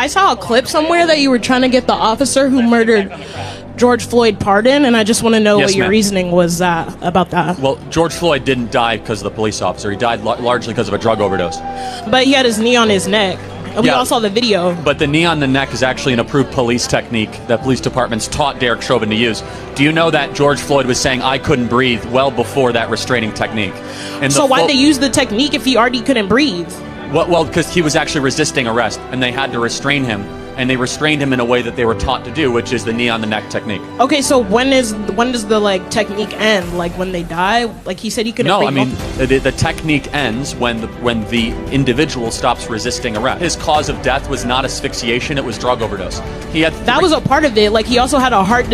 I saw a clip somewhere that you were trying to get the officer who murdered George Floyd pardoned, and I just want to know what your reasoning was about that. Well, George Floyd didn't die because of the police officer. He died largely because of a drug overdose. But he had his knee on his neck. And we all saw the video. But the knee on the neck is actually an approved police technique that police departments taught Derek Chauvin to use. Do you know that George Floyd was saying, "I couldn't breathe," well before that restraining technique? And so why'd they use the technique if he already couldn't breathe? Well, because he was actually resisting arrest, and they had to restrain him. And they restrained him in a way that they were taught to do, which is the knee on the neck technique. Okay, so when does the technique end? Like when they die? Like he said he couldn't. No, I mean the technique ends when the individual stops resisting arrest. His cause of death was not asphyxiation; it was drug overdose. He had that was a part of it. Like he also had a heart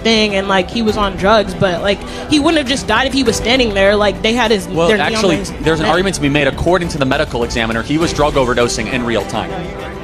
thing, and like he was on drugs. But like he wouldn't have just died if he was standing there. Like they had his. Well, actually, there's an neck. argument to be made. According to the medical examiner, he was drug overdosing in real time.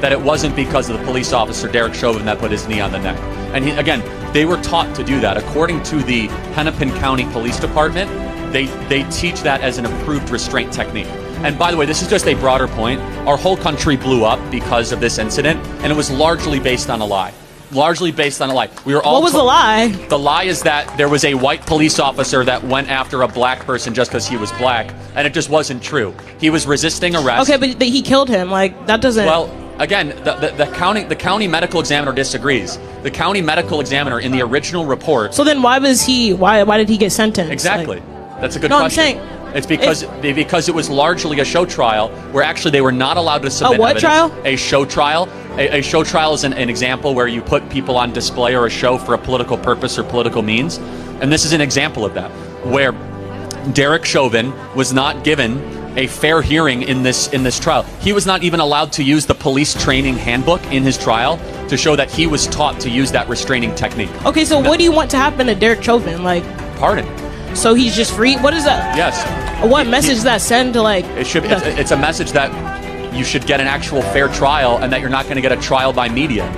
That it wasn't because of the police officer, Derek Chauvin, that put his knee on the neck. And again, they were taught to do that. According to the Hennepin County Police Department, they teach that as an approved restraint technique. And by the way, this is just a broader point. Our whole country blew up because of this incident, and it was largely based on a lie. Largely based on a lie. We were all. What was the lie? The lie is that there was a white police officer that went after a black person just because he was black, and it just wasn't true. He was resisting arrest. Okay, but he killed him. Like that doesn't. Well, again, the county medical examiner disagrees. The county medical examiner in the original report. So then why did he get sentenced? Exactly. That's a good question. I'm saying. It's because it was largely a show trial where actually they were not allowed to submit evidence. Trial? A show trial. A show trial is an example where you put people on display or a show for a political purpose or political means. And this is an example of that, where Derek Chauvin was not given a fair hearing in this trial. He was not even allowed to use the police training handbook in his trial to show that he was taught to use that restraining technique. Okay, so what do you want to happen to Derek Chauvin? Like pardon. So he's just free? What is that? Yes. What message does that send to like? It's a message that you should get an actual fair trial and that you're not going to get a trial by media.